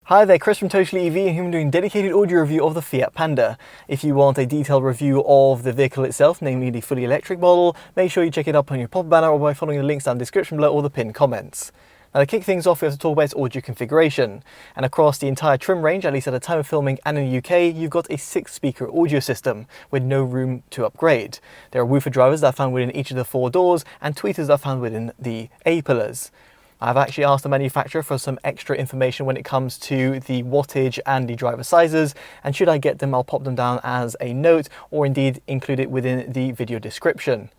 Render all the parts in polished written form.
Hi there, Chris from TotallyEV, and here I'm doing a dedicated audio review of the Fiat Panda. If you want a detailed review of the vehicle itself, namely the fully electric model, make sure you check it up on your pop banner or by following the links down in the description below or the pinned comments. Now to kick things off, we have to talk about its audio configuration. And across the entire trim range, at least at the time of filming and in the UK, you've got a 6-speaker audio system with no room to upgrade. There are woofer drivers that are found within each of the 4 doors and tweeters that are found within the A-pillars. I've actually asked the manufacturer for some extra information when it comes to the wattage and the driver sizes, and should I get them, I'll pop them down as a note or indeed include it within the video description.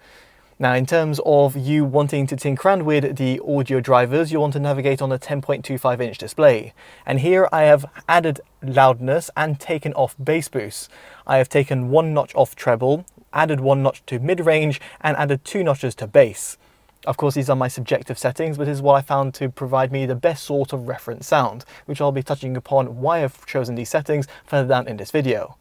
Now, in terms of you wanting to tinker around with the audio drivers, you want to navigate on a 10.25-inch display. And here I have added loudness and taken off bass boost. I have taken 1 notch off treble, added 1 notch to mid-range, and added 2 notches to bass. Of course, these are my subjective settings, but this is what I found to provide me the best sort of reference sound, which I'll be touching upon why I've chosen these settings further down in this video.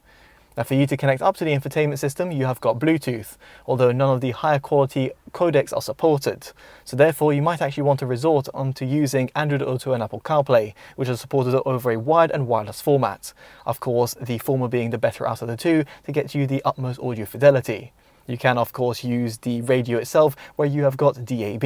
Now, for you to connect up to the infotainment system, you have got Bluetooth, although none of the higher quality codecs are supported. So therefore, you might actually want to resort onto using Android Auto and Apple CarPlay, which are supported over a wired and wireless format. Of course, the former being the better out of the two to get you the utmost audio fidelity. You can, of course, use the radio itself where you have got DAB.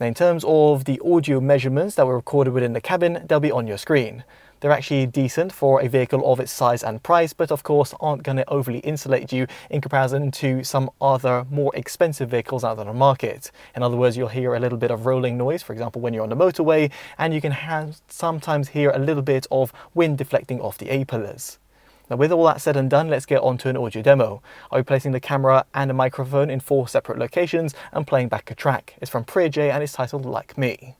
Now, in terms of the audio measurements that were recorded within the cabin, they'll be on your screen. They're actually decent for a vehicle of its size and price, but of course aren't going to overly insulate you in comparison to some other more expensive vehicles out on the market. In other words, you'll hear a little bit of rolling noise, for example, when you're on the motorway, and you can sometimes hear a little bit of wind deflecting off the A-pillars. Now, with all that said and done, let's get on to an audio demo. I'll be placing the camera and a microphone in 4 separate locations and playing back a track. It's from Priya J and it's titled Like Me.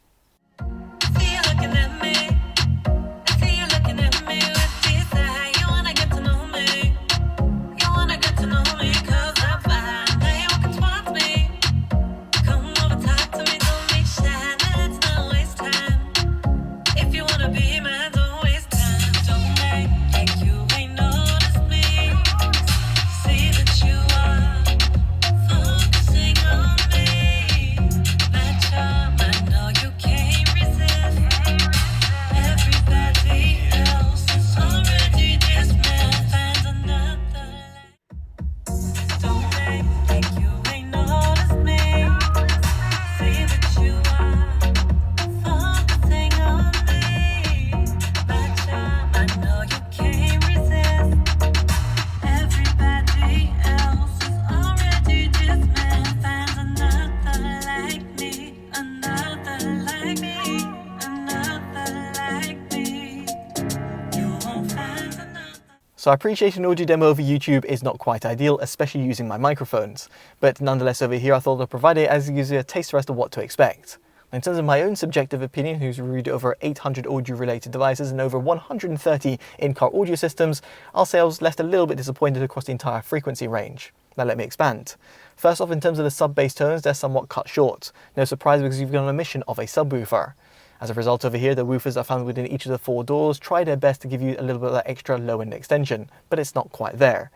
So I appreciate an audio demo over YouTube is not quite ideal, especially using my microphones. But nonetheless, over here I thought I'd provide it as it gives you a taste as to what to expect. In terms of my own subjective opinion, who's reviewed over 800 audio-related devices and over 130 in-car audio systems, I'll say I was left a little bit disappointed across the entire frequency range. Now let me expand. First off, in terms of the sub-bass tones, they're somewhat cut short. No surprise because you've got an omission of a subwoofer. As a result over here, the woofers that are found within each of the 4 doors try their best to give you a little bit of that extra low-end extension, but it's not quite there.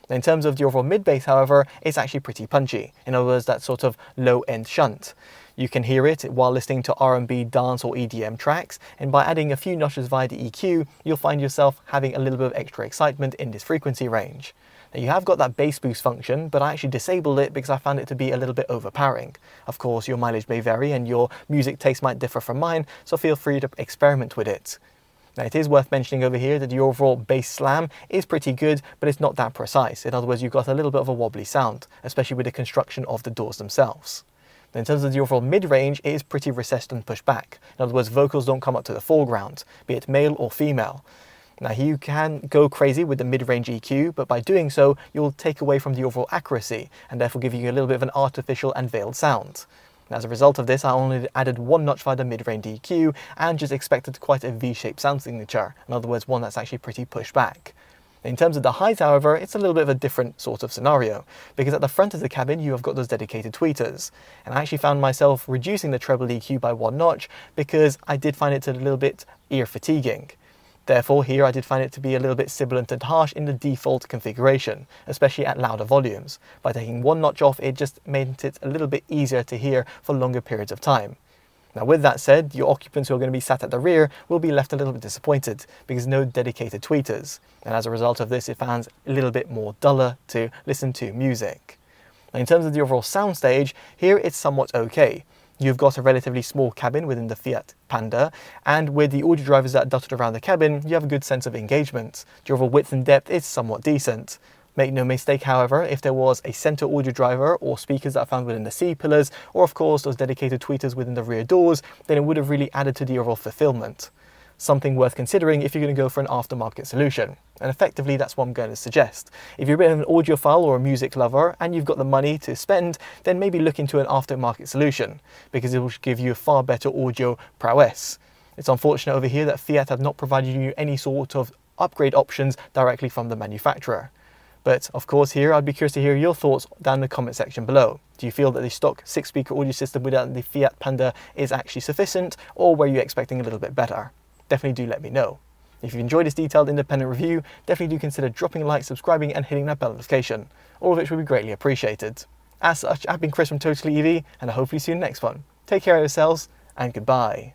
In terms of the overall mid-bass, however, it's actually pretty punchy. In other words, that sort of low-end shunt. You can hear it while listening to R&B, dance or EDM tracks, and by adding a few notches via the EQ, you'll find yourself having a little bit of extra excitement in this frequency range. Now, you have got that bass boost function, but I actually disabled it because I found it to be a little bit overpowering. Of course, your mileage may vary and your music taste might differ from mine, so feel free to experiment with it. Now, it is worth mentioning over here that the overall bass slam is pretty good, but it's not that precise. In other words, you've got a little bit of a wobbly sound, especially with the construction of the doors themselves. Now, in terms of the overall mid-range, it is pretty recessed and pushed back. In other words, vocals don't come up to the foreground, be it male or female. Now, you can go crazy with the mid-range EQ, but by doing so, you'll take away from the overall accuracy, and therefore giving you a little bit of an artificial and veiled sound. And as a result of this, I only added 1 notch via the mid-range EQ, and just expected quite a V-shaped sound signature. In other words, one that's actually pretty pushed back. In terms of the height, however, it's a little bit of a different sort of scenario, because at the front of the cabin you have got those dedicated tweeters, and I actually found myself reducing the treble EQ by 1 notch because I did find it a little bit ear fatiguing. Therefore, here I did find it to be a little bit sibilant and harsh in the default configuration, especially at louder volumes. By taking 1 notch off, it just made it a little bit easier to hear for longer periods of time. Now with that said, your occupants who are going to be sat at the rear will be left a little bit disappointed because no dedicated tweeters, and as a result of this it sounds a little bit more duller to listen to music. Now in terms of the overall soundstage, here it's somewhat okay. You've got a relatively small cabin within the Fiat Panda, and with the audio drivers that are dotted around the cabin, you have a good sense of engagement. The overall width and depth is somewhat decent. Make no mistake, however, if there was a center audio driver or speakers that are found within the C-pillars, or of course those dedicated tweeters within the rear doors, then it would have really added to the overall fulfillment. Something worth considering if you're going to go for an aftermarket solution. And effectively that's what I'm going to suggest. If you're a bit of an audiophile or a music lover and you've got the money to spend, then maybe look into an aftermarket solution, because it will give you a far better audio prowess. It's unfortunate over here that Fiat have not provided you any sort of upgrade options directly from the manufacturer. But of course here I'd be curious to hear your thoughts down in the comment section below. Do you feel that the stock 6-speaker audio system without the Fiat Panda is actually sufficient, or were you expecting a little bit better? Definitely do let me know. If you've enjoyed this detailed independent review, definitely do consider dropping a like, subscribing and hitting that bell notification, all of which would be greatly appreciated. As such, I've been Chris from TotallyEV, and I'll hopefully see you in the next one. Take care of yourselves, and goodbye.